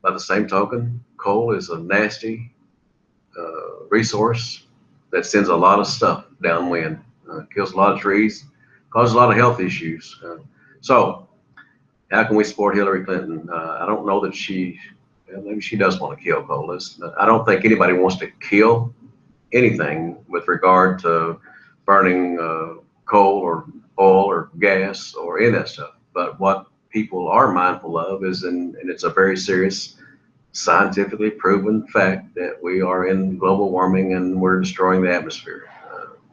By the same token, coal is a nasty resource that sends a lot of stuff downwind, kills a lot of trees, causes a lot of health issues. So how can we support Hillary Clinton? I don't know that maybe she does want to kill coal. I don't think anybody wants to kill anything with regard to burning coal or oil or gas or any of that stuff. But what people are mindful of is, and it's a very serious, scientifically proven fact, that we are in global warming and we're destroying the atmosphere.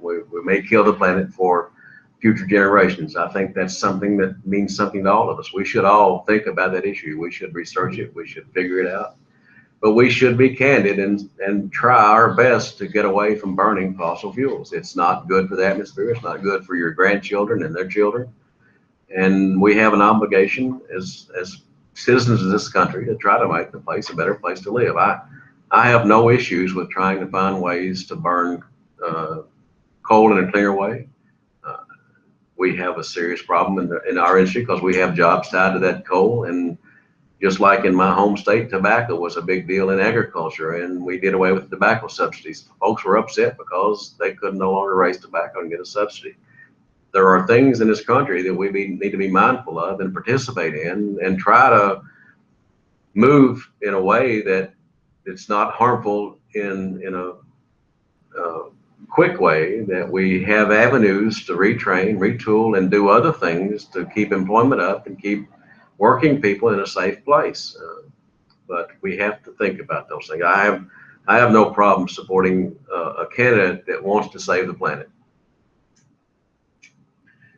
We may kill the planet for future generations. I think that's something that means something to all of us. We should all think about that issue. We should research it. We should figure it out. But we should be candid and try our best to get away from burning fossil fuels. It's not good for the atmosphere. It's not good for your grandchildren and their children. And we have an obligation as citizens of this country to try to make the place a better place to live. I have no issues with trying to find ways to burn coal in a cleaner way. We have a serious problem in our industry because we have jobs tied to that coal. And just like in my home state, tobacco was a big deal in agriculture, and we did away with tobacco subsidies. Folks were upset because they could no longer raise tobacco and get a subsidy. There are things in this country that we need to be mindful of and participate in, and try to move in a way that it's not harmful in a quick way, that we have avenues to retrain, retool, and do other things to keep employment up and keep working people in a safe place. But we have to think about those things. I have no problem supporting a candidate that wants to save the planet.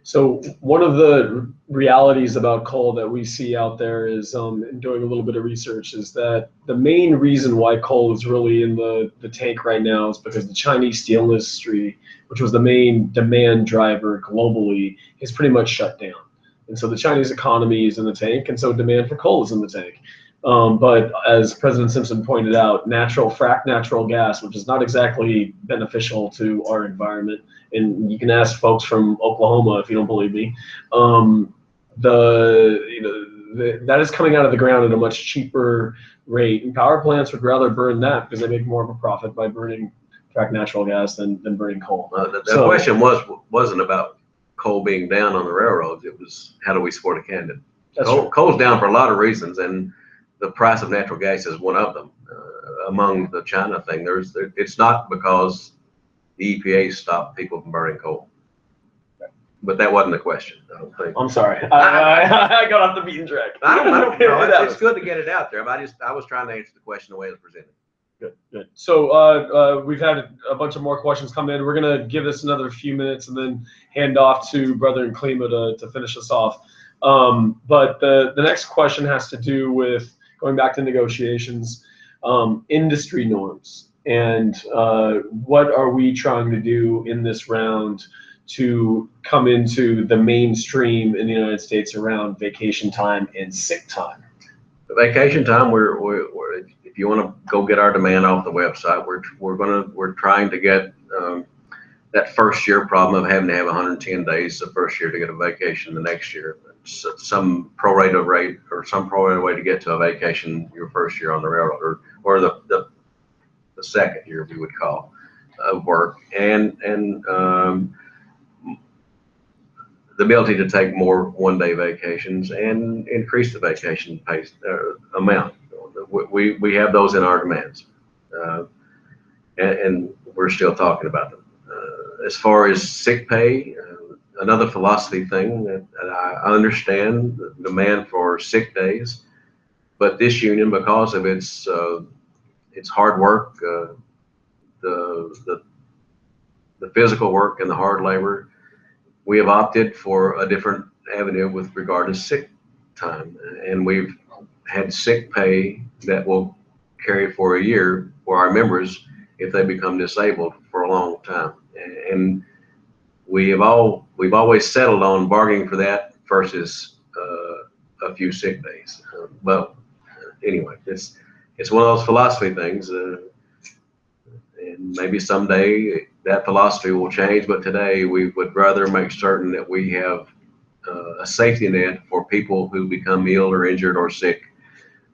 So one of the realities about coal that we see out there is, in doing a little bit of research, is that the main reason why coal is really in the tank right now is because the Chinese steel industry, which was the main demand driver globally, is pretty much shut down. And so the Chinese economy is in the tank, and so demand for coal is in the tank. But as President Simpson pointed out, fracked natural gas, which is not exactly beneficial to our environment, and you can ask folks from Oklahoma if you don't believe me, that is coming out of the ground at a much cheaper rate, and power plants would rather burn that because they make more of a profit by burning fracked natural gas than burning coal. The question wasn't about coal being down on the railroads. It was, how do we support a candidate? Coal's down for a lot of reasons, and the price of natural gas is one of them. Among the China thing, it's not because the EPA stopped people from burning coal. But that wasn't the question, I don't think. I'm sorry. I got off the beaten track. I don't know. It's good to get it out there. I was trying to answer the question the way it was presented. Good. So we've had a bunch of more questions come in. We're going to give this another few minutes and then hand off to Brother and Klima to finish us off. But the next question has to do with going back to negotiations, industry norms, and what are we trying to do in this round to come into the mainstream in the United States around vacation time and sick time? The vacation time, if you want to go get our demand off the website, we're trying to get that first year problem of having to have 110 days the first year to get a vacation the next year. Some prorated rate or some prorated way to get to a vacation your first year on the railroad, or the second year we would call of work, and the ability to take more one-day vacations and increase the vacation pay amount. We have those in our demands, and we're still talking about them. As far as sick pay, another philosophy thing that I understand the demand for sick days, but this union, because of its hard work, the physical work and the hard labor, we have opted for a different avenue with regard to sick time, and we've had sick pay that will carry for a year for our members if they become disabled for a long time. And we've always settled on bargaining for that versus a few sick days. But anyway, it's one of those philosophy things, and maybe someday that philosophy will change. But today we would rather make certain that we have a safety net for people who become ill or injured or sick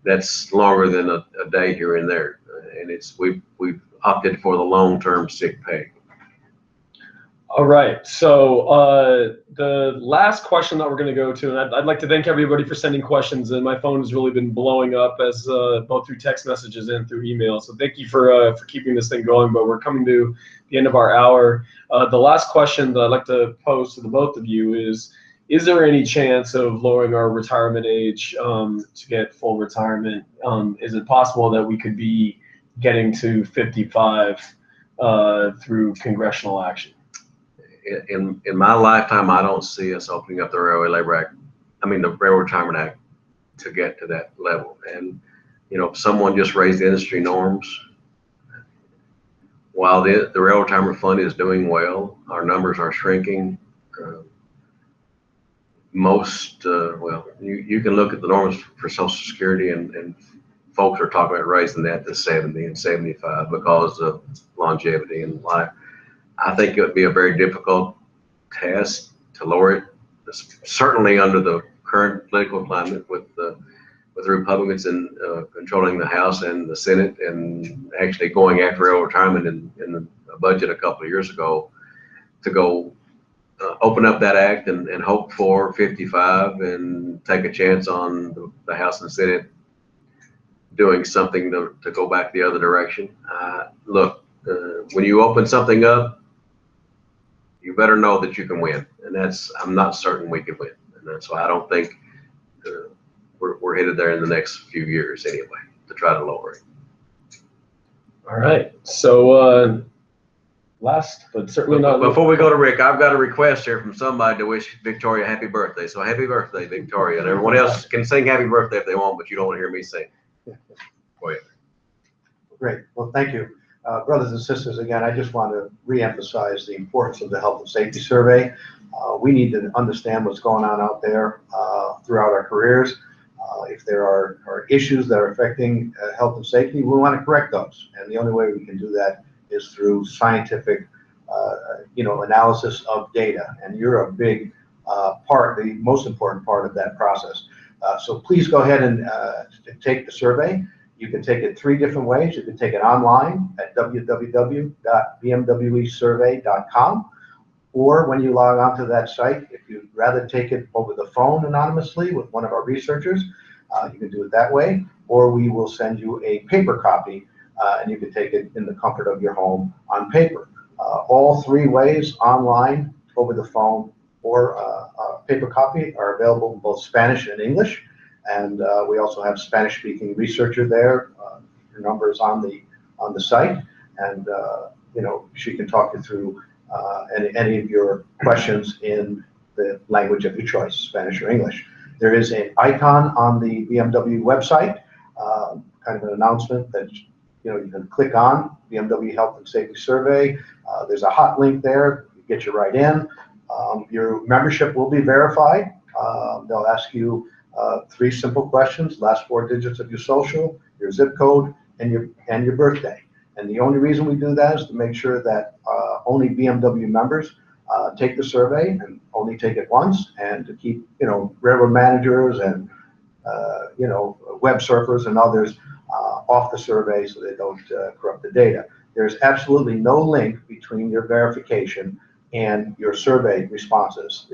that's longer than a day here and there, and we've opted for the long-term sick pay. All right, so the last question that we're going to go to, and I'd like to thank everybody for sending questions, and my phone has really been blowing up as both through text messages and through email, so thank you for keeping this thing going. But we're coming to the end of our hour. The last question that I'd like to pose to the both of you is there any chance of lowering our retirement age to get full retirement? Is it possible that we could be getting to 55 through congressional action? in my lifetime, I don't see us opening up the Railway Labor Act, the Railroad Retirement Act, to get to that level. And, if someone just raised the industry norms, while the Railroad Retirement Fund is doing well, our numbers are shrinking. You can look at the norms for Social Security, and folks are talking about raising that to 70 and 75 because of longevity and life. I think it would be a very difficult task to lower it, certainly under the current political climate with the Republicans controlling the House and the Senate, and actually going after railroad retirement in the budget a couple of years ago, to go open up that act and hope for 55 and take a chance on the House and Senate doing something to go back the other direction. Look, when you open something up, you better know that you can win, and I'm not certain we can win, and that's why I don't think we're headed there in the next few years anyway, to try to lower it. All right. So last, but certainly not. Before we go to Rick, I've got a request here from somebody to wish Victoria happy birthday. So happy birthday, Victoria. And everyone else can sing happy birthday if they want, but you don't want to hear me sing. Go ahead. Great. Well, thank you. Brothers and sisters, again, I just want to reemphasize the importance of the health and safety survey. We need to understand what's going on out there throughout our careers. If there are issues that are affecting health and safety, we want to correct those. And the only way we can do that is through scientific, analysis of data. And you're a big part, the most important part of that process. So please go ahead and take the survey. You can take it 3 different ways. You can take it online at www.bmwesurvey.com. Or when you log onto that site, if you'd rather take it over the phone anonymously with one of our researchers, you can do it that way. Or we will send you a paper copy, and you can take it in the comfort of your home on paper. All 3 ways, online, over the phone, or paper copy, are available in both Spanish and English. And we also have Spanish-speaking researcher there. Her number is on the site, and she can talk you through any of your questions in the language of your choice, Spanish or English. There is an icon on the BMW website, kind of an announcement that you can click on, BMW Health and Safety Survey. There's a hot link there, get you right in. Your membership will be verified. They'll ask you 3 simple questions: last 4 digits of your social, your zip code, and your birthday. And the only reason we do that is to make sure that only BMW members take the survey, and only take it once, and to keep railroad managers and web surfers and others off the survey so they don't corrupt the data. There's absolutely no link between your verification and your survey responses.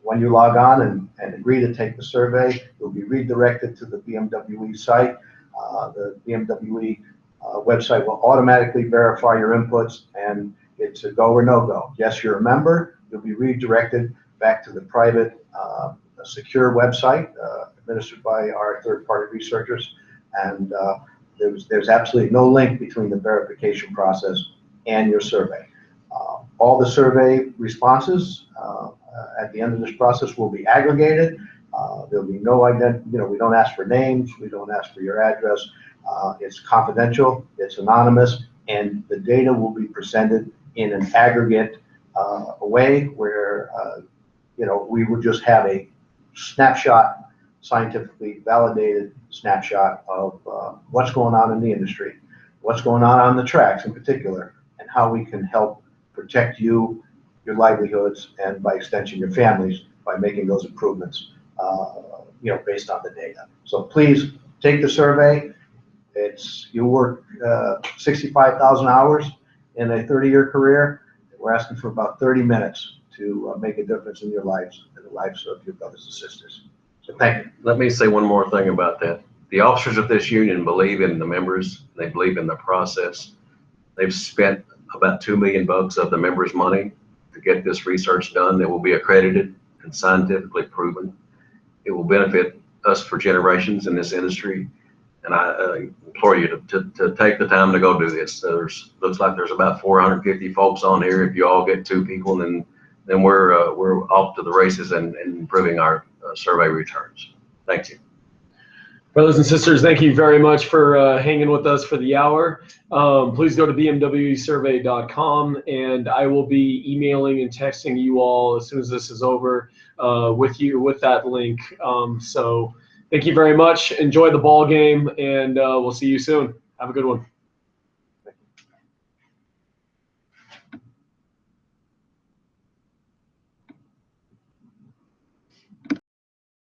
When you log on and agree to take the survey, you'll be redirected to the BMWE site. The BMWE website will automatically verify your inputs, and it's a go or no go. Yes, you're a member. You'll be redirected back to the private, secure website administered by our third-party researchers, and there's absolutely no link between the verification process and your survey. All the survey responses at the end of this process will be aggregated. There'll be no we don't ask for names, we don't ask for your address. It's confidential, it's anonymous, and the data will be presented in an aggregate way where we will just have a snapshot, scientifically validated snapshot of what's going on in the industry, what's going on the tracks in particular, and how we can help protect you, your livelihoods, and by extension your families, by making those improvements based on the data. So please take the survey. You work 65,000 hours in a 30-year career. We're asking for about 30 minutes to make a difference in your lives and the lives of your brothers and sisters. So thank you. Let me say one more thing about that. The officers of this union believe in the members. They believe in the process. They've spent about $2 million of the members' money to get this research done that will be accredited and scientifically proven. It will benefit us for generations in this industry. And I implore you to take the time to go do this. Looks like there's about 450 folks on here. If you all get 2 people, then we're off to the races and improving our survey returns. Thank you. Brothers and sisters, thank you very much for hanging with us for the hour. Please go to bmwesurvey.com, and I will be emailing and texting you all as soon as this is over with that link. So thank you very much. Enjoy the ball game, and we'll see you soon. Have a good one.